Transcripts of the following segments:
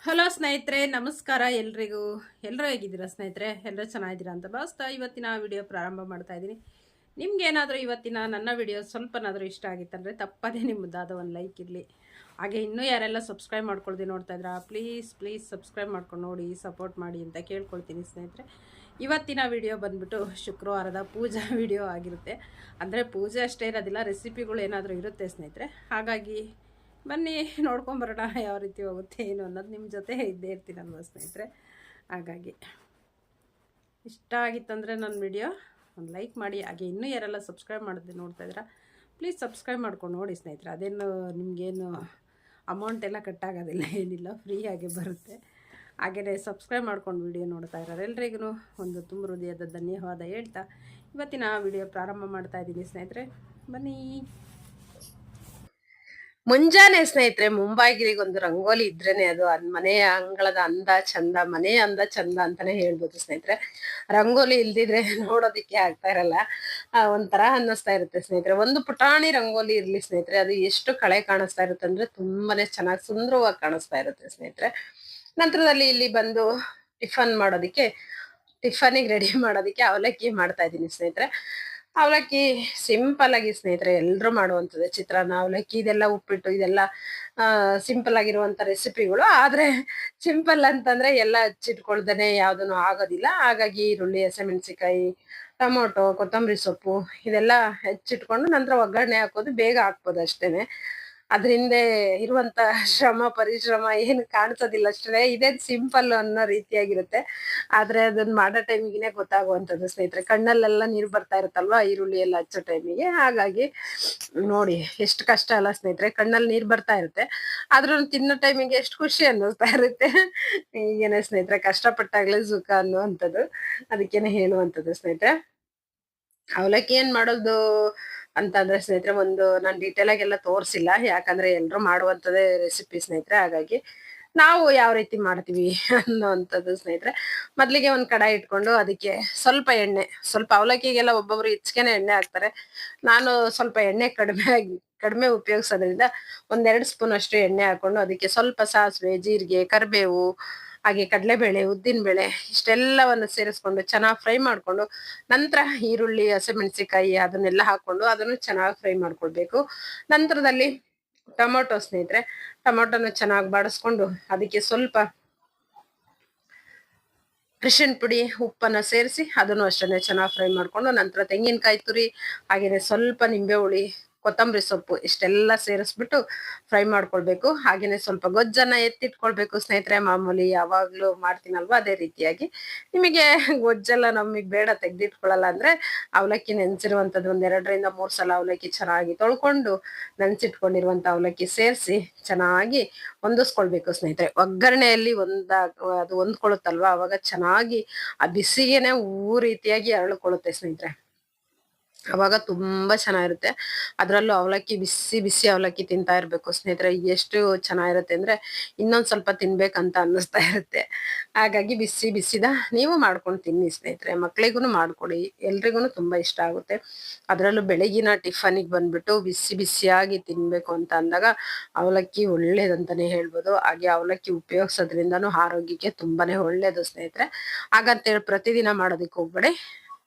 Hello ಸ್ನೇಹಿತರೆ, ನಮಸ್ಕಾರ ಎಲ್ರಿಗೂ. ಎಲ್ಲರೂ ಹೇಗಿದ್ದೀರಾ ಸ್ನೇಹಿತರೆ? ಎಲ್ಲರೂ ಚೆನ್ನಾಗಿದ್ದೀರಾ ಅಂತ ಭಾವಿಸ್ತಾ ಇವತ್ತಿನ ವಿಡಿಯೋ ಪ್ರಾರಂಭ ಮಾಡ್ತಾ ಇದ್ದೀನಿ. ನಿಮ್ಗೇನಾದರೂ ಇವತ್ತಿನ ನನ್ನ ವಿಡಿಯೋ ಸ್ವಲ್ಪನಾದರೂ ಇಷ್ಟ ಆಗಿತ್ತಂದರೆ ತಪ್ಪದೇ ನಿಮ್ಮದಾದ ಒಂದು ಲೈಕ್ ಇರಲಿ. ಹಾಗೆ ಇನ್ನೂ ಯಾರೆಲ್ಲ ಸಬ್ಸ್ಕ್ರೈಬ್ ಮಾಡ್ಕೊಳ್ದೆ ನೋಡ್ತಾ ಇದ್ರಾ, ಪ್ಲೀಸ್ ಸಬ್ಸ್ಕ್ರೈಬ್ ಮಾಡ್ಕೊಂಡು ನೋಡಿ, ಸಪೋರ್ಟ್ ಮಾಡಿ ಅಂತ ಕೇಳ್ಕೊಳ್ತೀನಿ ಸ್ನೇಹಿತರೆ. ಇವತ್ತಿನ ವಿಡಿಯೋ ಬಂದ್ಬಿಟ್ಟು ಶುಕ್ರವಾರದ ಪೂಜಾ ವಿಡಿಯೋ ಆಗಿರುತ್ತೆ. ಅಂದರೆ ಪೂಜೆ ಅಷ್ಟೇ ಇರೋದಿಲ್ಲ, ರೆಸಿಪಿಗಳು ಏನಾದರೂ ಇರುತ್ತೆ ಸ್ನೇಹಿತರೆ. ಹಾಗಾಗಿ ಬನ್ನಿ ನೋಡ್ಕೊಂಬರೋಣ ಯಾವ ರೀತಿ ಹೋಗುತ್ತೆ ಏನು ಅನ್ನೋದು. ನಿಮ್ಮ ಜೊತೆ ಇದ್ದೇ ಇರ್ತೀನಲ್ವ ಸ್ನೇಹಿತರೆ. ಹಾಗಾಗಿ ಇಷ್ಟ ಆಗಿತ್ತಂದರೆ ನನ್ನ ವಿಡಿಯೋ ಒಂದು ಲೈಕ್ ಮಾಡಿ. ಹಾಗೆ ಇನ್ನೂ ಯಾರೆಲ್ಲ ಸಬ್ಸ್ಕ್ರೈಬ್ ಮಾಡಿದ್ರೆ ನೋಡ್ತಾ ಇದ್ದೀರಾ, ಪ್ಲೀಸ್ ಸಬ್ಸ್ಕ್ರೈಬ್ ಮಾಡ್ಕೊಂಡು ನೋಡಿ ಸ್ನೇಹಿತರೆ. ಅದೇನು ನಿಮಗೇನು ಅಮೌಂಟ್ ಎಲ್ಲ ಕಟ್ಟಾಗೋದಿಲ್ಲ, ಏನಿಲ್ಲ, ಫ್ರೀಯಾಗಿ ಬರುತ್ತೆ. ಹಾಗೆಯೇ ಸಬ್ಸ್ಕ್ರೈಬ್ ಮಾಡ್ಕೊಂಡು ವಿಡಿಯೋ ನೋಡ್ತಾ ಇರೋರು ಎಲ್ರಿಗೂ ಒಂದು ತುಂಬ ಹೃದಯದ ಧನ್ಯವಾದ ಹೇಳ್ತಾ ಇವತ್ತಿನ ವಿಡಿಯೋ ಪ್ರಾರಂಭ ಮಾಡ್ತಾ ಇದ್ದೀನಿ ಸ್ನೇಹಿತರೆ. ಬನ್ನಿ. ಮುಂಜಾನೆ ಸ್ನೇಹಿತರೆ ಮುಂಬಾಗಿಲಿಗೆ ಒಂದು ರಂಗೋಲಿ ಇದ್ರೇನೆ ಅದು ಮನೆಯ ಅಂಗಳದ ಅಂದ ಚಂದ, ಮನೆಯ ಅಂದ ಚಂದ ಅಂತಾನೆ ಹೇಳ್ಬೋದು ಸ್ನೇಹಿತರೆ. ರಂಗೋಲಿ ಇಲ್ದಿದ್ರೆ ನೋಡೋದಿಕ್ಕೆ ಆಗ್ತಾ ಇರಲ್ಲ, ಒಂಥರ ಅನ್ನಿಸ್ತಾ ಇರುತ್ತೆ ಸ್ನೇಹಿತರೆ. ಒಂದು ಪುಟಾಣಿ ರಂಗೋಲಿ ಇರ್ಲಿ ಸ್ನೇಹಿತರೆ, ಅದು ಎಷ್ಟು ಕಳೆ ಕಾಣಿಸ್ತಾ ಇರುತ್ತೆ ಅಂದ್ರೆ ತುಂಬಾನೇ ಚೆನ್ನಾಗಿ ಸುಂದರವಾಗಿ ಕಾಣಿಸ್ತಾ ಇರುತ್ತೆ ಸ್ನೇಹಿತರೆ. ನಂತರದಲ್ಲಿ ಇಲ್ಲಿ ಬಂದು ಟಿಫನಿಗೆ ರೆಡಿ ಮಾಡೋದಿಕ್ಕೆ ಅವಲಕ್ಕಿ ಮಾಡ್ತಾ ಇದ್ದೀನಿ ಸ್ನೇಹಿತರೆ. ಅವಲಕ್ಕಿ ಸಿಂಪಲ್ ಆಗಿ ಸ್ನೇಹಿತರೆ ಎಲ್ರು ಮಾಡುವಂಥದ್ದು. ಚಿತ್ರಾನ್ನ, ಅವಲಕ್ಕಿ, ಇದೆಲ್ಲ ಉಪ್ಪಿಟ್ಟು, ಇದೆಲ್ಲ ಸಿಂಪಲ್ ಆಗಿರುವಂತ ರೆಸಿಪಿಗಳು. ಆದ್ರೆ ಸಿಂಪಲ್ ಅಂತಂದ್ರೆ ಎಲ್ಲ ಹಚ್ಚಿಟ್ಕೊಳ್ದೇನೆ ಯಾವ್ದನ್ನು ಆಗೋದಿಲ್ಲ. ಹಾಗಾಗಿ ಈರುಳ್ಳಿ, ಹಸಿಮೆಣಸಿಕಾಯಿ, ಟೊಮೊಟೊ, ಕೊತ್ತಂಬರಿ ಸೊಪ್ಪು ಇದೆಲ್ಲ ಹೆಚ್ಚಿಟ್ಕೊಂಡು ನಂತರ ಒಗ್ಗರಣೆ ಹಾಕೋದು, ಬೇಗ ಹಾಕ್ಬೋದು ಅಷ್ಟೇನೆ. ಅದ್ರ ಹಿಂದೆ ಇರುವಂತ ಪರಿಶ್ರಮ ಏನು ಕಾಣಿಸೋದಿಲ್ಲ ಅಷ್ಟೇ. ಇದೇ ಸಿಂಪಲ್ ಅನ್ನೋ ರೀತಿಯಾಗಿರುತ್ತೆ. ಆದ್ರೆ ಅದನ್ನ ಮಾಡೋ ಟೈಮಿಗೆ ಗೊತ್ತಾಗುವಂಥದ್ದು ಸ್ನೇಹಿತರೆ. ಕಣ್ಣಲ್ಲೆಲ್ಲ ನೀರು ಬರ್ತಾ ಇರುತ್ತಲ್ವಾ ಈರುಳ್ಳಿ ಎಲ್ಲ ಹಚ್ಚೋ ಟೈಮಿಗೆ. ಹಾಗಾಗಿ ನೋಡಿ ಎಷ್ಟು ಕಷ್ಟ ಅಲ್ಲ ಸ್ನೇಹಿತರೆ, ಕಣ್ಣಲ್ಲಿ ನೀರು ಬರ್ತಾ ಇರುತ್ತೆ. ಆದ್ರೂ ತಿನ್ನೋ ಟೈಮಿಗೆ ಎಷ್ಟು ಖುಷಿ ಅನ್ನಿಸ್ತಾ ಇರುತ್ತೆ. ಈಗೇನೆ ಸ್ನೇಹಿತರೆ, ಕಷ್ಟಪಟ್ಟಾಗ್ಲೇ ಸುಖ ಅನ್ನುವಂಥದ್ದು, ಅದಕ್ಕೇನೆ ಹೇಳುವಂಥದ್ದು ಸ್ನೇಹಿತರೆ. ಅವಲಕ್ಕಿ ಏನ್ ಮಾಡೋದು ಅಂತಂದ್ರೆ ಸ್ನೇಹಿತರೆ, ಒಂದು ನಾನು ಡೀಟೇಲ್ ಆಗಿ ತೋರಿಸಿಲ್ಲ, ಯಾಕಂದ್ರೆ ಎಲ್ರು ಮಾಡುವಂತದೇ ರೆಸಿಪಿ ಸ್ನೇಹಿತರೆ. ಹಾಗಾಗಿ ನಾವು ಯಾವ ರೀತಿ ಮಾಡ್ತೀವಿ ಅನ್ನೋವಂಥದ್ದು ಸ್ನೇಹಿತರೆ. ಮೊದ್ಲಿಗೆ ಒಂದ್ ಕಡಾಯಿ ಇಟ್ಕೊಂಡು ಅದಕ್ಕೆ ಸ್ವಲ್ಪ ಎಣ್ಣೆ, ಸ್ವಲ್ಪ ಅವಲಕ್ಕಿಗೆಲ್ಲ ಒಬ್ಬೊಬ್ರು ಹೆಚ್ಚಿಗೆನೆ ಎಣ್ಣೆ ಹಾಕ್ತಾರೆ. ನಾನು ಸ್ವಲ್ಪ ಎಣ್ಣೆ ಕಡಿಮೆ ಉಪಯೋಗಿಸೋದ್ರಿಂದ 1-2 ಸ್ಪೂನ್ ಅಷ್ಟು ಎಣ್ಣೆ ಹಾಕೊಂಡು ಅದಕ್ಕೆ ಸ್ವಲ್ಪ ಸಾಸಿವೆ, ಜೀರಿಗೆ, ಕರಿಬೇವು, ಹಾಗೆ ಕಡಲೆಬೇಳೆ, ಉದ್ದಿನಬೇಳೆ ಇಷ್ಟೆಲ್ಲವನ್ನು ಸೇರಿಸ್ಕೊಂಡು ಚೆನ್ನಾಗಿ ಫ್ರೈ ಮಾಡ್ಕೊಂಡು ನಂತರ ಈರುಳ್ಳಿ, ಹಸಿಮೆಣಸಿಕಾಯಿ ಅದನ್ನೆಲ್ಲ ಹಾಕೊಂಡು ಅದನ್ನು ಚೆನ್ನಾಗಿ ಫ್ರೈ ಮಾಡ್ಕೊಳ್ಬೇಕು. ನಂತರದಲ್ಲಿ ಟೊಮೊಟೊ ಸ್ನೇಹಿತರೆ, ಟೊಮೊಟೊನ ಚೆನ್ನಾಗಿ ಬಾಡಿಸ್ಕೊಂಡು ಅದಕ್ಕೆ ಸ್ವಲ್ಪ ಅರಿಶಿಣ ಪುಡಿ, ಉಪ್ಪನ್ನ ಸೇರಿಸಿ ಅದನ್ನು ಅಷ್ಟೇ ಚೆನ್ನಾಗಿ ಫ್ರೈ ಮಾಡ್ಕೊಂಡು ನಂತರ ತೆಂಗಿನಕಾಯಿ ತುರಿ, ಹಾಗೇನೆ ಸ್ವಲ್ಪ ನಿಂಬೆ ಹುಳಿ, ಕೊತ್ತಂಬರಿ ಸೊಪ್ಪು ಇಷ್ಟೆಲ್ಲ ಸೇರಿಸ್ಬಿಟ್ಟು ಫ್ರೈ ಮಾಡ್ಕೊಳ್ಬೇಕು. ಹಾಗೇನೆ ಸ್ವಲ್ಪ ಗೊಜ್ಜನ್ನ ಎತ್ತಿಟ್ಕೊಳ್ಬೇಕು ಸ್ನೇಹಿತರೆ. ಮಾಮೂಲಿ ಯಾವಾಗ್ಲೂ ಮಾಡ್ತೀನಲ್ವಾ ಅದೇ ರೀತಿಯಾಗಿ. ನಿಮಗೆ ಗೊಜ್ಜೆಲ್ಲ ನಮಗ್ ಬೇಡ, ತೆಗ್ದಿಟ್ಕೊಳ್ಳಲ್ಲ ಅಂದ್ರೆ ಅವಲಕ್ಕಿ ನೆನ್ಸಿರುವಂತದ್ದು 2-3 ಸಲ ಅವಲಕ್ಕಿ ಚೆನ್ನಾಗಿ ತೊಳ್ಕೊಂಡು ನೆನ್ಸಿಟ್ಕೊಂಡಿರುವಂತ ಅವಲಕ್ಕಿ ಸೇರಿಸಿ ಚೆನ್ನಾಗಿ ಹೊಂದಿಸ್ಕೊಳ್ಬೇಕು ಸ್ನೇಹಿತರೆ. ಒಗ್ಗರಣೆಯಲ್ಲಿ ಅದು ಹೊಂದ್ಕೊಳ್ಳುತ್ತಲ್ವಾ, ಅವಾಗ ಚೆನ್ನಾಗಿ ಆ ಬಿಸಿಗೆನೆ ಹೂ ರೀತಿಯಾಗಿ ಅರಳ್ಕೊಳ್ಳುತ್ತೆ ಸ್ನೇಹಿತರೆ. ಅವಾಗ ತುಂಬಾ ಚೆನ್ನಾಗಿರುತ್ತೆ. ಅದ್ರಲ್ಲೂ ಅವಲಕ್ಕಿ, ಬಿಸಿ ಬಿಸಿ ಅವಲಕ್ಕಿ ತಿಂತಾ ಇರ್ಬೇಕು ಸ್ನೇಹಿತರೆ. ಎಷ್ಟು ಚೆನ್ನಾಗಿರುತ್ತೆ ಅಂದ್ರೆ ಇನ್ನೊಂದ್ ಸ್ವಲ್ಪ ತಿನ್ಬೇಕಂತ ಅನ್ನಿಸ್ತಾ ಇರುತ್ತೆ. ಹಾಗಾಗಿ ಬಿಸಿ ಬಿಸಿದ ನೀವು ಮಾಡ್ಕೊಂಡು ತಿನ್ನಿ ಸ್ನೇಹಿತರೆ. ಮಕ್ಳಿಗೂ ಮಾಡ್ಕೊಡಿ, ಎಲ್ರಿಗೂ ತುಂಬಾ ಇಷ್ಟ ಆಗುತ್ತೆ. ಅದ್ರಲ್ಲೂ ಬೆಳಗಿನ ಟಿಫನಿಗೆ ಬಂದ್ಬಿಟ್ಟು ಬಿಸಿ ಬಿಸಿಯಾಗಿ ತಿನ್ಬೇಕು ಅಂತ ಅಂದಾಗ ಅವಲಕ್ಕಿ ಒಳ್ಳೇದಂತಾನೆ ಹೇಳ್ಬೋದು. ಹಾಗೆ ಅವಲಕ್ಕಿ ಉಪಯೋಗಿಸೋದ್ರಿಂದನೂ ಆರೋಗ್ಯಕ್ಕೆ ತುಂಬಾನೇ ಒಳ್ಳೇದು ಸ್ನೇಹಿತರೆ. ಹಾಗಂತೇಳಿ ಪ್ರತಿದಿನ ಮಾಡೋದಿಕ್ಕೆ ಹೋಗ್ಬೇಡಿ,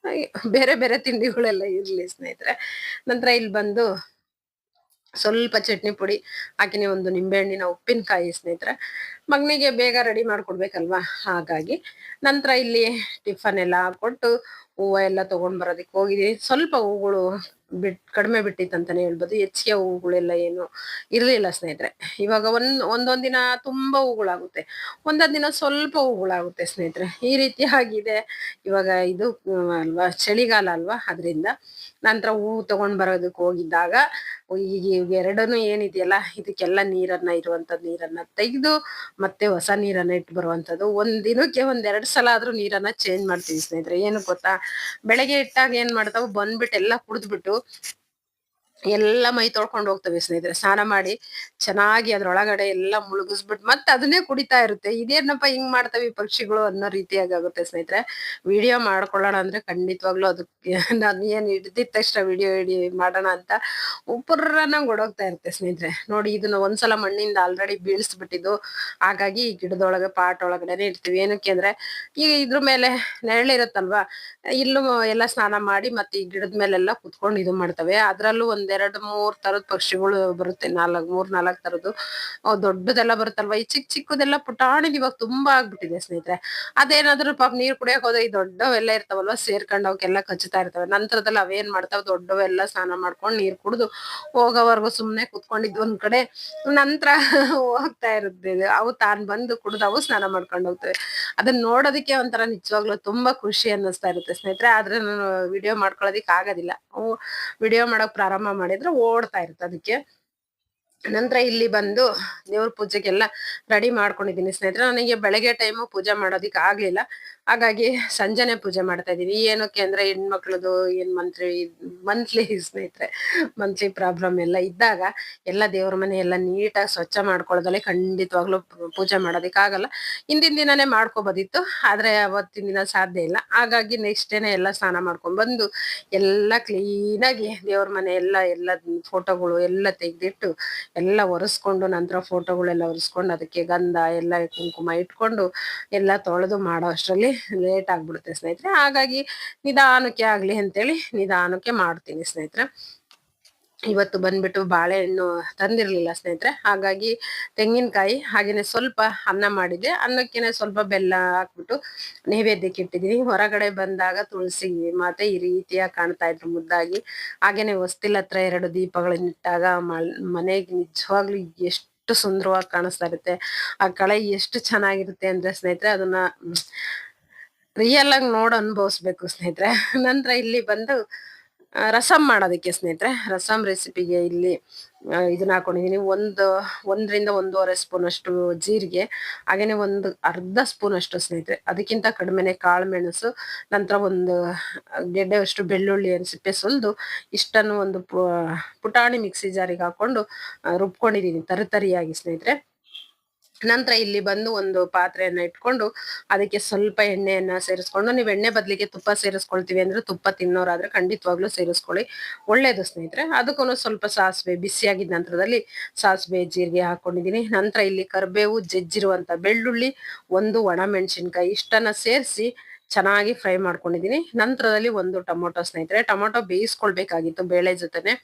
ಬೇರೆ ಬೇರೆ ತಿಂಡಿಗಳೆಲ್ಲ ಇರ್ಲಿ ಸ್ನೇಹಿತರೆ. ನಂತರ ಇಲ್ಲಿ ಬಂದು ಸ್ವಲ್ಪ ಚಟ್ನಿ ಪುಡಿ ಹಾಕಿನಿ, ಒಂದು ನಿಂಬೆಹಣ್ಣಿನ ಉಪ್ಪಿನಕಾಯಿ ಸ್ನೇಹಿತರೆ. ಮಗನಿಗೆ ಬೇಗ ರೆಡಿ ಮಾಡ್ಕೊಡ್ಬೇಕಲ್ವಾ, ಹಾಗಾಗಿ ನಂತರ ಇಲ್ಲಿ ಟಿಫನ್ ಎಲ್ಲ ಕೊಟ್ಟು ಹೂವು ಎಲ್ಲ ತಗೊಂಡ್ ಬರೋದಕ್ಕೆ ಹೋಗಿದೀನಿ. ಸ್ವಲ್ಪ ಹೂಗಳು ಕಡಿಮೆ ಬಿಟ್ಟಿತ್ತಂತಾನೆ ಹೇಳ್ಬೋದು. ಹೆಚ್ಚಿಗೆ ಹೂಗಳೆಲ್ಲ ಏನು ಇರ್ಲಿಲ್ಲ ಸ್ನೇಹಿತರೆ. ಇವಾಗ ಒಂದೊಂದ್ ದಿನ ತುಂಬಾ ಹೂಗಳಾಗುತ್ತೆ, ಒಂದೊಂದ್ ದಿನ ಸ್ವಲ್ಪ ಹೂಗಳಾಗುತ್ತೆ ಸ್ನೇಹಿತರೆ. ಈ ರೀತಿ ಆಗಿದೆ ಇವಾಗ. ಇದು ಅಲ್ವಾ ಚಳಿಗಾಲ ಅಲ್ವಾ, ಅದರಿಂದ ನಂತರ ಹೂ ತಗೊಂಡ್ ಬರೋದಕ್ಕೆ ಹೋಗಿದ್ದಾಗ ಈಗ ಎರಡನ್ನು ಏನಿದೆಯಲ್ಲ ಇದಕ್ಕೆಲ್ಲ ನೀರನ್ನ ತೆಗೆದು ಮತ್ತೆ ಹೊಸ ನೀರನ್ನ ಇಟ್ಟು ಬರುವಂತದ್ದು. ದಿನಕ್ಕೆ 1-2 ಸಲ ಆದ್ರೂ ನೀರನ್ನ ಚೇಂಜ್ ಮಾಡ್ತೀವಿ ಸ್ನೇಹಿತರೆ. ಏನು ಗೊತ್ತಾ, ಬೆಳಗ್ಗೆ ಇಟ್ಟಾಗ ಏನ್ ಮಾಡ್ತಾವು ಬಂದ್ಬಿಟ್ಟು ಎಲ್ಲ ಕುಡಿದ್ಬಿಟ್ಟು ಎಲ್ಲ ಮೈ ತೊಳ್ಕೊಂಡು ಹೋಗ್ತವೆ ಸ್ನೇಹಿತರೆ. ಸ್ನಾನ ಮಾಡಿ ಚೆನ್ನಾಗಿ ಅದ್ರೊಳಗಡೆ ಎಲ್ಲ ಮುಳುಗಿಸ್ಬಿಟ್ಟು ಮತ್ತೆ ಅದನ್ನೇ ಕುಡಿತಾ ಇರುತ್ತೆ. ಇದೇನಪ್ಪ ಹಿಂಗ್ ಮಾಡ್ತವೆ ಈ ಪಕ್ಷಿಗಳು ಅನ್ನೋ ರೀತಿಯಾಗಿ ಆಗುತ್ತೆ ಸ್ನೇಹಿತರೆ. ವಿಡಿಯೋ ಮಾಡ್ಕೊಳ್ಳೋಣ ಅಂದ್ರೆ ಖಂಡಿತವಾಗ್ಲೂ ಅದಕ್ಕೆ ನಾನು ಏನ್ ಹಿಡ್ದಿದ ತಕ್ಷಣ ವಿಡಿಯೋ ಮಾಡೋಣ ಅಂತ ಉಪುರ್ರನಂಗ್ ಓಡೋಗ್ತಾ ಇರುತ್ತೆ ಸ್ನೇಹಿತರೆ. ನೋಡಿ ಇದನ್ನ ಒಂದ್ಸಲ ಮಣ್ಣಿಂದ ಆಲ್ರೆಡಿ ಬೀಳ್ಸ್ಬಿಟ್ಟಿದ್ದು. ಹಾಗಾಗಿ ಈ ಗಿಡದೊಳಗೆ ಪಾಟ್ ಒಳಗಡೆನೆ ಇಡ್ತೀವಿ. ಏನಕ್ಕೆ ಅಂದ್ರೆ ಈ ಇದ್ರ ಮೇಲೆ ನೆರಳಿರುತ್ತಲ್ವಾ, ಇಲ್ಲೂ ಎಲ್ಲ ಸ್ನಾನ ಮಾಡಿ ಮತ್ತೆ ಈ ಗಿಡದ ಮೇಲೆಲ್ಲ ಕುತ್ಕೊಂಡು ಇದು ಮಾಡ್ತವೆ. ಅದ್ರಲ್ಲೂ ಒಂದೆರಡು ಮೂರ್ ತರದ ಪಕ್ಷಿಗಳು ಬರುತ್ತೆ, ನಾಲ್ಕ್ ತರದ್ದು. ದೊಡ್ಡದೆಲ್ಲ ಬರುತ್ತಲ್ವಾ, ಈ ಚಿಕ್ಕ ಚಿಕ್ಕದೆಲ್ಲ ಪುಟಾಣಿದ್ ಇವಾಗ ತುಂಬಾ ಆಗ್ಬಿಟ್ಟಿದೆ ಸ್ನೇಹಿತರೆ. ಅದೇನಾದ್ರೂ ಪಾಪ ನೀರ್ ಕುಡಿಯಕ್ ಹೋದ್ರೆ ಈ ದೊಡ್ಡವೆಲ್ಲ ಇರ್ತಾವಲ್ವಾ ಸೇರ್ಕೊಂಡು ಅವಕ್ಕೆಲ್ಲ ಕಚ್ಚುತ್ತಾ ಇರ್ತವೆ. ನಂತರದಲ್ಲಿ ಅವೇನ್ ಮಾಡ್ತಾವ, ದೊಡ್ಡವೆಲ್ಲ ಸ್ನಾನ ಮಾಡ್ಕೊಂಡು ನೀರ್ ಕುಡ್ದು ಹೋಗೋವರ್ಗು ಸುಮ್ನೆ ಕುತ್ಕೊಂಡಿದ್ ಒಂದ್ ಕಡೆ. ನಂತರ ಹೋಗ್ತಾ ಇರುತ್ತೆ, ಅವು ತಾನ್ ಬಂದು ಕುಡ್ದು ಅವು ಸ್ನಾನ ಮಾಡ್ಕೊಂಡು ಹೋಗ್ತವೆ. ಅದನ್ನ ನೋಡೋದಕ್ಕೆ ಒಂಥರ ನಿಜವಾಗ್ಲೂ ತುಂಬಾ ಖುಷಿ ಅನ್ನಿಸ್ತಾ ಇರುತ್ತೆ ಸ್ನೇಹಿತರೆ. ಆದ್ರೆ ನಾನು ವಿಡಿಯೋ ಮಾಡ್ಕೊಳ್ಳೋದಿಕ್ ಆಗೋದಿಲ್ಲ. ಅವು ವಿಡಿಯೋ ಮಾಡಕ್ ಪ್ರಾರಂಭ ಮಾಡಿದ್ರೆ ಓಡ್ತಾ ಇರುತ್ತೆ ಅದಕ್ಕೆ. ನಂತರ ಇಲ್ಲಿ ಬಂದು ದೇವ್ರ ಪೂಜೆಗೆಲ್ಲ ರೆಡಿ ಮಾಡ್ಕೊಂಡಿದೀನಿ ಸ್ನೇಹಿತರೆ. ನನಗೆ ಬೆಳಗ್ಗೆ ಟೈಮು ಪೂಜೆ ಮಾಡೋದಿಕ್ ಆಗ್ಲಿಲ್ಲ, ಹಾಗಾಗಿ ಸಂಜೆನೆ ಪೂಜೆ ಮಾಡ್ತಾ ಇದೀನಿ. ಏನಕ್ಕೆ ಅಂದ್ರೆ ಹೆಣ್ಮಕ್ಳದು ಏನ್ ಮಂತ್ಲಿ ಸ್ನೇಹಿತರೆ, ಮಂತ್ಲಿ ಪ್ರಾಬ್ಲಮ್ ಎಲ್ಲ ಇದ್ದಾಗ ಎಲ್ಲ ದೇವ್ರ ಮನೆ ಎಲ್ಲ ನೀಟಾಗಿ ಸ್ವಚ್ಛ ಮಾಡ್ಕೊಳ್ಳೋದಲ್ಲೇ ಖಂಡಿತವಾಗ್ಲೂ ಪೂಜೆ ಮಾಡೋದಿಕ್ ಆಗಲ್ಲ. ಹಿಂದಿನ ದಿನಾನೇ ಮಾಡ್ಕೋಬೋದಿತ್ತು, ಆದ್ರೆ ಅವತ್ತಿನ ದಿನ ಸಾಧ್ಯ ಇಲ್ಲ. ಹಾಗಾಗಿ ನೆಕ್ಸ್ಟ್ ಡೇನೆ ಎಲ್ಲ ಸ್ನಾನ ಮಾಡ್ಕೊಂಡ್ ಬಂದು ಎಲ್ಲ ಕ್ಲೀನಾಗಿ ದೇವ್ರ ಮನೆ ಎಲ್ಲ ಫೋಟೋಗಳು ಎಲ್ಲ ತೆಗ್ದಿಟ್ಟು ಎಲ್ಲ ಒರೆಸ್ಕೊಂಡು, ನಂತರ ಫೋಟೋಗಳೆಲ್ಲ ಒರೆಸ್ಕೊಂಡು ಅದಕ್ಕೆ ಗಂಧ ಎಲ್ಲ ಕುಂಕುಮ ಇಟ್ಕೊಂಡು ಎಲ್ಲ ತೊಳೆದು ಮಾಡೋ ಅಷ್ಟ್ರಲ್ಲಿ ಲೇಟ್ ಆಗ್ಬಿಡುತ್ತೆ ಸ್ನೇಹಿತರೆ. ಹಾಗಾಗಿ ನಿಧಾನಕ್ಕೆ ಆಗ್ಲಿ ಅಂತೇಳಿ ನಿಧಾನಕ್ಕೆ ಮಾಡ್ತೀನಿ ಸ್ನೇಹಿತರೆ. ಇವತ್ತು ಬಂದ್ಬಿಟ್ಟು ಬಾಳೆಹಣ್ಣು ತಂದಿರ್ಲಿಲ್ಲ ಸ್ನೇಹಿತರೆ, ಹಾಗಾಗಿ ತೆಂಗಿನಕಾಯಿ ಹಾಗೇನೆ ಸ್ವಲ್ಪ ಅನ್ನ ಮಾಡಿದ್ದೆ. ಅನ್ನಕ್ಕೇನೆ ಸ್ವಲ್ಪ ಬೆಲ್ಲ ಹಾಕ್ಬಿಟ್ಟು ನೈವೇದ್ಯಕ್ಕೆ ಇಟ್ಟಿದೀನಿ. ಹೊರಗಡೆ ಬಂದಾಗ ತುಳಸಿ ಮಾತೆ ಈ ರೀತಿಯಾಗಿ ಕಾಣ್ತಾ ಇದ್ರು ಮುದ್ದಾಗಿ. ಹಾಗೇನೆ ಹೊಸ್ತಿಲ್ ಹತ್ರ 2 ದೀಪಗಳನ್ನ ಇಟ್ಟಾಗ ಮನೆಗೆ ನಿಜವಾಗ್ಲೂ ಎಷ್ಟು ಸುಂದರವಾಗಿ ಕಾಣಿಸ್ತಾ ಇರುತ್ತೆ. ಆ ಕಳೆ ಎಷ್ಟು ಚೆನ್ನಾಗಿರುತ್ತೆ ಅಂದ್ರೆ ಸ್ನೇಹಿತರೆ, ಅದನ್ನ ರಿಯಲ್ ಆಗಿ ನೋಡ್ ಅನುಭವಿಸ್ಬೇಕು ಸ್ನೇಹಿತರೆ. ನಂತರ ಇಲ್ಲಿ ಬಂದು ರಸಂ ಮಾಡೋದಕ್ಕೆ ಸ್ನೇಹಿತರೆ, ರಸಂ ರೆಸಿಪಿಗೆ ಇಲ್ಲಿ ಇದನ್ನ ಹಾಕೊಂಡಿದೀನಿ. 1 1.5 ಸ್ಪೂನ್ ಅಷ್ಟು ಜೀರಿಗೆ, ಹಾಗೇನೆ ಅರ್ಧ ಸ್ಪೂನ್ ಅಷ್ಟು ಸ್ನೇಹಿತರೆ, ಅದಕ್ಕಿಂತ ಕಡಿಮೆನೆ ಕಾಳು ಮೆಣಸು, ನಂತರ ಒಂದು ಗೆಡ್ಡೆ ಅಷ್ಟು ಬೆಳ್ಳುಳ್ಳಿ ಸಿಪ್ಪೆ ಸುಲ್ದು ಇಷ್ಟನ್ನು ಒಂದು ಪುಟಾಣಿ ಮಿಕ್ಸಿ ಜಾರಿಗೆ ಹಾಕೊಂಡು ರುಬ್ಕೊಂಡಿದೀನಿ ತರಿಯಾಗಿ ಸ್ನೇಹಿತರೆ. ನಂತರ ಇಲ್ಲಿ ಬಂದು ಒಂದು ಪಾತ್ರೆಯನ್ನ ಇಟ್ಕೊಂಡು ಅದಕ್ಕೆ ಸ್ವಲ್ಪ ಎಣ್ಣೆಯನ್ನ ಸೇರಿಸ್ಕೊಂಡು, ನೀವು ಎಣ್ಣೆ ಬದಲಿಗೆ ತುಪ್ಪ ಸೇರಿಸ್ಕೊಳ್ತೀವಿ ಅಂದ್ರೆ ತುಪ್ಪ ತಿನ್ನೋರಾದ್ರೆ ಖಂಡಿತವಾಗ್ಲೂ ಸೇರಿಸ್ಕೊಳ್ಳಿ, ಒಳ್ಳೇದು ಸ್ನೇಹಿತರೆ. ಅದಕ್ಕೂ ಸ್ವಲ್ಪ ಸಾಸಿವೆ ಬಿಸಿಯಾಗಿದ್ದ ನಂತರದಲ್ಲಿ ಸಾಸಿವೆ ಜೀರಿಗೆ ಹಾಕೊಂಡಿದೀನಿ. ನಂತರ ಇಲ್ಲಿ ಕರಿಬೇವು, ಜಜ್ಜಿರುವಂತ ಬೆಳ್ಳುಳ್ಳಿ, 1 ಒಣ ಮೆಣಸಿನ್ಕಾಯಿ ಇಷ್ಟನ್ನ ಸೇರಿಸಿ ಚೆನ್ನಾಗಿ ಫ್ರೈ ಮಾಡ್ಕೊಂಡಿದೀನಿ. ನಂತರದಲ್ಲಿ 1 ಟೊಮೊಟೊ ಸ್ನೇಹಿತರೆ. ಟೊಮೊಟೊ ಬೇಯಿಸ್ಕೊಳ್ಬೇಕಾಗಿತ್ತು ಬೇಳೆ ಜೊತೆನೆ,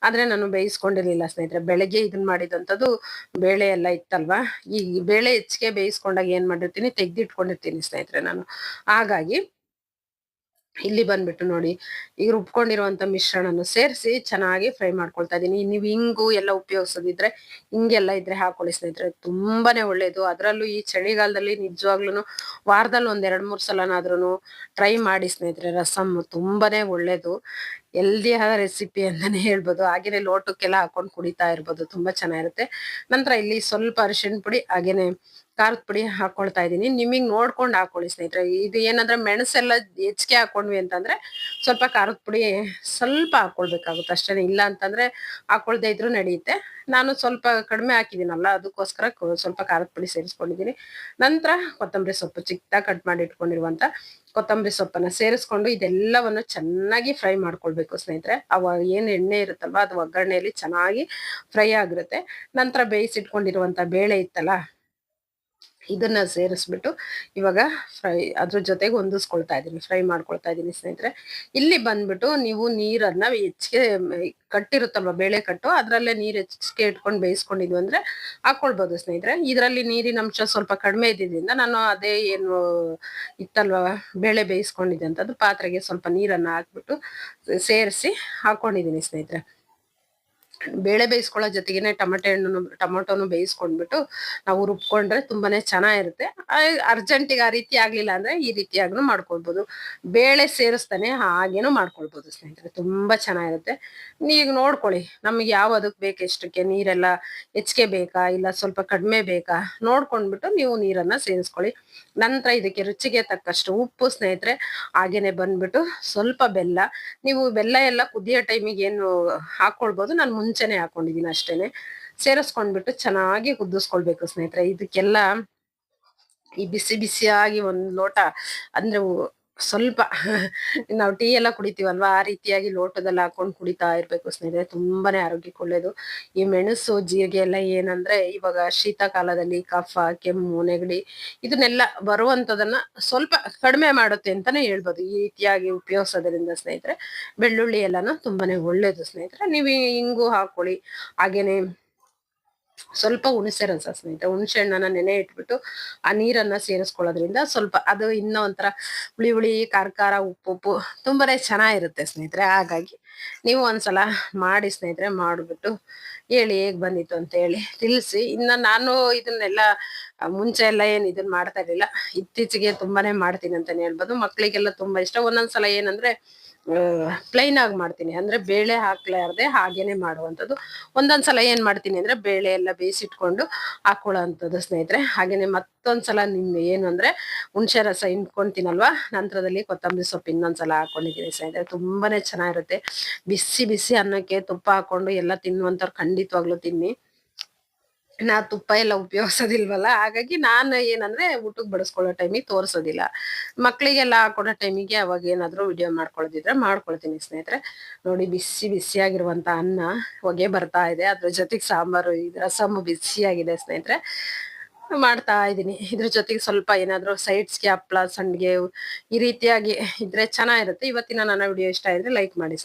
ಆದ್ರೆ ನಾನು ಬೇಯಿಸ್ಕೊಂಡಿರ್ಲಿಲ್ಲ ಸ್ನೇಹಿತರೆ. ಬೆಳಗ್ಗೆ ಇದನ್ ಮಾಡಿದಂಥದ್ದು ಬೇಳೆ ಎಲ್ಲ ಇತ್ತಲ್ವಾ, ಈ ಬೇಳೆ ಹೆಚ್ಚಿಗೆ ಬೇಯಿಸ್ಕೊಂಡಾಗ ಏನ್ ಮಾಡಿರ್ತೀನಿ, ತೆಗ್ದಿಟ್ಕೊಂಡಿರ್ತೀನಿ ಸ್ನೇಹಿತರೆ ನಾನು. ಹಾಗಾಗಿ ಇಲ್ಲಿ ಬಂದ್ಬಿಟ್ಟು ನೋಡಿ, ಈಗ ರುಬ್ಕೊಂಡಿರುವಂತ ಮಿಶ್ರಣವನ್ನು ಸೇರಿಸಿ ಚೆನ್ನಾಗಿ ಫ್ರೈ ಮಾಡ್ಕೊಳ್ತಾ ಇದೀನಿ. ನೀವು ಹಿಂಗು ಎಲ್ಲ ಉಪಯೋಗಿಸೋದಿದ್ರೆ ಹಿಂಗೆಲ್ಲ ಇದ್ರೆ ಹಾಕೊಳ್ಳಿ ಸ್ನೇಹಿತರೆ, ತುಂಬಾನೇ ಒಳ್ಳೇದು. ಅದ್ರಲ್ಲೂ ಈ ಚಳಿಗಾಲದಲ್ಲಿ ನಿಜವಾಗ್ಲೂ ವಾರದಲ್ಲಿ 1-2-3 ಸಲನಾದ್ರೂ ಟ್ರೈ ಮಾಡಿ ಸ್ನೇಹಿತರೆ. ರಸಮ್ ತುಂಬಾನೇ ಒಳ್ಳೇದು, ಹೆಲ್ದಿಯಾದ ರೆಸಿಪಿ ಅಂತಾನೆ ಹೇಳ್ಬೋದು. ಹಾಗೇನೆ ಲೋಟಕ್ಕೆಲ್ಲ ಹಾಕೊಂಡು ಕುಡಿತಾ ಇರ್ಬೋದು, ತುಂಬಾ ಚೆನ್ನಾಗಿರುತ್ತೆ. ನಂತರ ಇಲ್ಲಿ ಸ್ವಲ್ಪ ಅರಿಶಿಣ ಪುಡಿ ಹಾಗೇನೆ ಖಾರದ ಪುಡಿ ಹಾಕೊಳ್ತಾ ಇದೀನಿ. ನಿಮಗ್ ನೋಡ್ಕೊಂಡು ಹಾಕೊಳ್ಳಿ ಸ್ನೇಹಿತರೆ. ಇದು ಏನಂದ್ರೆ ಮೆಣಸೆಲ್ಲ ಹೆಚ್ಚಿಗೆ ಹಾಕೊಂಡ್ವಿ ಅಂತಂದ್ರೆ ಸ್ವಲ್ಪ ಖಾರದ ಪುಡಿ ಸ್ವಲ್ಪ ಹಾಕೊಳ್ಬೇಕಾಗುತ್ತೆ ಅಷ್ಟೇನೆ, ಇಲ್ಲ ಅಂತಂದ್ರೆ ಹಾಕೊಳ್ದೇ ಇದ್ರು ನಡೆಯುತ್ತೆ. ನಾನು ಸ್ವಲ್ಪ ಕಡಿಮೆ ಹಾಕಿದೀನಲ್ಲ, ಅದಕ್ಕೋಸ್ಕರ ಸ್ವಲ್ಪ ಖಾರದ ಪುಡಿ ಸೇರಿಸ್ಕೊಂಡಿದೀನಿ. ನಂತರ ಕೊತ್ತಂಬರಿ ಸೊಪ್ಪು ಚಿಕ್ಕದಾಗಿ ಕಟ್ ಮಾಡಿ ಇಟ್ಕೊಂಡಿರುವಂತ ಕೊತ್ತಂಬರಿ ಸೊಪ್ಪನ್ನ ಸೇರಿಸ್ಕೊಂಡು ಇದೆಲ್ಲವನ್ನು ಚೆನ್ನಾಗಿ ಫ್ರೈ ಮಾಡ್ಕೊಳ್ಬೇಕು ಸ್ನೇಹಿತರೆ. ಏನ್ ಎಣ್ಣೆ ಇರುತ್ತಲ್ವಾ, ಅದು ಒಗ್ಗರಣೆಯಲ್ಲಿ ಚೆನ್ನಾಗಿ ಫ್ರೈ ಆಗಿರುತ್ತೆ. ನಂತರ ಬೇಯಿಸಿಟ್ಕೊಂಡಿರುವಂತ ಬೇಳೆ ಇತ್ತಲ್ಲ, ಇದನ್ನ ಸೇರಿಸ್ಬಿಟ್ಟು ಇವಾಗ ಅದ್ರ ಜೊತೆಗೆ ಹೊಂದಿಸ್ಕೊಳ್ತಾ ಇದೀನಿ, ಫ್ರೈ ಮಾಡ್ಕೊಳ್ತಾ ಇದೀನಿ ಸ್ನೇಹಿತರೆ. ಇಲ್ಲಿ ಬಂದ್ಬಿಟ್ಟು ನೀವು ನೀರನ್ನ ಹೆಚ್ಚಿಗೆ ಕಟ್ಟಿರುತ್ತಲ್ವ ಬೇಳೆ ಕಟ್ಟು, ಅದ್ರಲ್ಲೇ ನೀರ್ ಹೆಚ್ಚಿಗೆ ಇಟ್ಕೊಂಡು ಬೇಯಿಸ್ಕೊಂಡಿದ್ವಿ ಅಂದ್ರೆ ಹಾಕೊಳ್ಬೋದು ಸ್ನೇಹಿತರೆ. ಇದರಲ್ಲಿ ನೀರಿನ ಅಂಶ ಸ್ವಲ್ಪ ಕಡಿಮೆ ಇದ್ದಿದ್ರಿಂದ ನಾನು ಅದೇ ಏನು ಇತ್ತಲ್ವ ಬೇಳೆ ಬೇಯಿಸ್ಕೊಂಡಿದ್ದೆ ಅಂತದ್ದು ಪಾತ್ರೆಗೆ ಸ್ವಲ್ಪ ನೀರನ್ನ ಹಾಕ್ಬಿಟ್ಟು ಸೇರಿಸಿ ಹಾಕೊಂಡಿದೀನಿ ಸ್ನೇಹಿತರೆ. ಬೇಳೆ ಬೇಯಿಸ್ಕೊಳ್ಳೋ ಜೊತೆಗೇನೆ ಟೊಮೊಟೊನು ಬೇಯಿಸ್ಕೊಂಡ್ಬಿಟ್ಟು ನಾವು ರುಬ್ಕೊಂಡ್ರೆ ತುಂಬಾನೇ ಚೆನ್ನಾಗಿರುತ್ತೆ. ಅರ್ಜೆಂಟಿಗೆ ಆ ರೀತಿ ಆಗ್ಲಿಲ್ಲ ಅಂದ್ರೆ ಈ ರೀತಿಯಾಗೂ ಮಾಡ್ಕೊಳ್ಬೋದು. ಬೇಳೆ ಸೇರಿಸ್ತಾನೆ ಹಾಗೇನು ಮಾಡ್ಕೊಳ್ಬೋದು ಸ್ನೇಹಿತರೆ, ತುಂಬಾ ಚೆನ್ನಾಗಿರುತ್ತೆ. ಈಗ ನೋಡ್ಕೊಳ್ಳಿ ನಮ್ಗೆ ಯಾವ ಅದಕ್ಕೆ ಬೇಕು, ಎಷ್ಟಕ್ಕೆ ನೀರೆಲ್ಲ ಹೆಚ್ಚಿಗೆ ಬೇಕಾ ಇಲ್ಲ ಸ್ವಲ್ಪ ಕಡಿಮೆ ಬೇಕಾ ನೋಡ್ಕೊಂಡ್ಬಿಟ್ಟು ನೀವು ನೀರನ್ನ ಸೇರಿಸ್ಕೊಳ್ಳಿ. ನಂತರ ಇದಕ್ಕೆ ರುಚಿಗೆ ತಕ್ಕಷ್ಟು ಉಪ್ಪು ಸ್ನೇಹಿತರೆ, ಹಾಗೇನೆ ಬಂದ್ಬಿಟ್ಟು ಸ್ವಲ್ಪ ಬೆಲ್ಲ. ನೀವು ಬೆಲ್ಲ ಎಲ್ಲ ಕುದಿಯೋ ಟೈಮಿಗೆ ಏನು ಹಾಕೊಳ್ಬೋದು, ನಾನು ಮುಂಚೆನೆ ಹಾಕೊಂಡಿದೀನಿ ಅಷ್ಟೇನೆ. ಸೇರಿಸ್ಕೊಂಡ್ಬಿಟ್ಟು ಚೆನ್ನಾಗಿ ಕುದಿಸ್ಕೊಳ್ಬೇಕು ಸ್ನೇಹಿತರೆ. ಇದಕ್ಕೆಲ್ಲ ಈ ಬಿಸಿ ಬಿಸಿಯಾಗಿ ಒಂದ್ ಲೋಟ ಅಂದ್ರೆ ಸ್ವಲ್ಪ ನಾವು ಟೀ ಎಲ್ಲ ಕುಡಿತೀವಲ್ವಾ, ಆ ರೀತಿಯಾಗಿ ಲೋಟದಲ್ಲಿ ಹಾಕೊಂಡು ಕುಡಿತಾ ಇರ್ಬೇಕು ಸ್ನೇಹಿತರೆ, ತುಂಬಾನೇ ಆರೋಗ್ಯಕ್ಕೆ ಒಳ್ಳೇದು. ಈ ಮೆಣಸು ಜೀರಿಗೆ ಎಲ್ಲ ಏನಂದ್ರೆ ಇವಾಗ ಶೀತಕಾಲದಲ್ಲಿ ಕಫ ಕೆಮ್ಮು ನೆಗಡಿ ಇದನ್ನೆಲ್ಲ ಬರುವಂತದನ್ನ ಸ್ವಲ್ಪ ಕಡಿಮೆ ಮಾಡುತ್ತೆ ಅಂತಾನೆ ಹೇಳ್ಬೋದು ಈ ರೀತಿಯಾಗಿ ಉಪಯೋಗಿಸೋದ್ರಿಂದ ಸ್ನೇಹಿತರೆ. ಬೆಳ್ಳುಳ್ಳಿ ಎಲ್ಲಾನು ತುಂಬಾನೇ ಒಳ್ಳೇದು ಸ್ನೇಹಿತರೆ. ನೀವು ಹಿಂಗು ಹಾಕೊಳ್ಳಿ. ಹಾಗೇನೆ ಸ್ವಲ್ಪ ಹುಣಸೆ ರಸ ಸ್ನೇಹಿತರೆ, ಹುಣಸೆ ಹಣ್ಣನ್ನ ನೆನೆ ಇಟ್ಬಿಟ್ಟು ಆ ನೀರನ್ನ ಸೇರಿಸ್ಕೊಳ್ಳೋದ್ರಿಂದ ಸ್ವಲ್ಪ ಅದು ಇನ್ನ ಒಂಥರ ಹುಳಿ ಹುಳಿ ಖಾರ ಉಪ್ಪು ತುಂಬಾನೇ ಚೆನ್ನಾಗಿರುತ್ತೆ ಸ್ನೇಹಿತರೆ. ಹಾಗಾಗಿ ನೀವು ಒಂದ್ಸಲ ಮಾಡಿ ಸ್ನೇಹಿತರೆ, ಮಾಡ್ಬಿಟ್ಟು ಹೇಳಿ ಹೇಗ್ ಬಂದಿತ್ತು ಅಂತ ಹೇಳಿ ತಿಳಿಸಿ. ಇನ್ನ ನಾನು ಇದನ್ನೆಲ್ಲ ಮುಂಚೆ ಎಲ್ಲ ಏನ್ ಇದನ್ನ ಮಾಡ್ತಾ ಇರ್ಲಿಲ್ಲ, ಇತ್ತೀಚೆಗೆ ತುಂಬಾನೇ ಮಾಡ್ತೀನಿ ಅಂತಾನೆ ಹೇಳ್ಬೋದು. ಮಕ್ಳಿಗೆಲ್ಲ ತುಂಬಾ ಇಷ್ಟ. ಒಂದೊಂದ್ಸಲ ಏನಂದ್ರೆ ಪ್ಲೈನ್ ಆಗಿ ಮಾಡ್ತೀನಿ, ಅಂದ್ರೆ ಬೇಳೆ ಹಾಕ್ಲಾರ್ದೆ ಹಾಗೇನೆ ಮಾಡುವಂಥದ್ದು. ಒಂದೊಂದ್ಸಲ ಏನ್ ಮಾಡ್ತೀನಿ ಅಂದ್ರೆ ಬೇಳೆ ಎಲ್ಲ ಬೇಯಿಸಿಟ್ಕೊಂಡು ಹಾಕೊಳ್ಳೋ ಅಂಥದ್ದು ಸ್ನೇಹಿತರೆ. ಹಾಗೇನೆ ಮತ್ತೊಂದ್ಸಲ ಏನು ಅಂದ್ರೆ ಹುಣಸೆ ರಸ ಹಿಂಡ್ಕೊಂತೀನಲ್ವಾ, ನಂತರದಲ್ಲಿ ಕೊತ್ತಂಬರಿ ಸೊಪ್ಪು ಇನ್ನೊಂದ್ಸಲ ಹಾಕೊಂಡಿದ್ದೀನಿ ಸ್ನೇಹಿತರೆ. ತುಂಬಾನೇ ಚೆನ್ನಾಗಿರುತ್ತೆ. ಬಿಸಿ ಬಿಸಿ ಅನ್ನಕ್ಕೆ ತುಪ್ಪ ಹಾಕೊಂಡು ಎಲ್ಲ ತಿನ್ನುವಂಥವ್ರು ಖಂಡಿತವಾಗ್ಲೂ ತಿನ್ನಿ. ನಾ ತುಪ್ಪ ಎಲ್ಲ ಉಪಯೋಗಿಸೋದಿಲ್ವಲ್ಲ, ಹಾಗಾಗಿ ನಾನು ಏನಂದ್ರೆ ಊಟಕ್ಕೆ ಬಡಿಸ್ಕೊಳ್ಳೋ ಟೈಮಿಗೆ ತೋರಿಸೋದಿಲ್ಲ. ಮಕ್ಳಿಗೆಲ್ಲ ಹಾಕೊಡೋ ಟೈಮಿಗೆ ಅವಾಗ ಏನಾದ್ರು ವಿಡಿಯೋ ಮಾಡ್ಕೊಳ್ಳೋದಿದ್ರೆ ಮಾಡ್ಕೊಳ್ತೀನಿ ಸ್ನೇಹಿತರೆ. ನೋಡಿ ಬಿಸಿ ಬಿಸಿಯಾಗಿರುವಂತ ಅನ್ನ ಹೊಗೆ ಬರ್ತಾ ಇದೆ, ಅದ್ರ ಜೊತೆಗೆ ಸಾಂಬಾರು ರಸಮ್ಮು ಬಿಸಿಯಾಗಿದೆ ಸ್ನೇಹಿತರೆ. ಮಾಡ್ತಾ ಇದ್ದೀನಿ. ಇದ್ರ ಜೊತೆಗೆ ಸ್ವಲ್ಪ ಏನಾದ್ರು ಸೈಡ್ಸ್ಗೆ ಹಪ್ಳ ಸಂಡ್ಗೆ ಈ ರೀತಿಯಾಗಿ ಇದ್ರೆ ಚೆನ್ನಾಗಿರುತ್ತೆ. ಇವತ್ತಿನ ನನ್ನ ವಿಡಿಯೋ ಇಷ್ಟ ಇದ್ರೆ ಲೈಕ್ ಮಾಡಿ.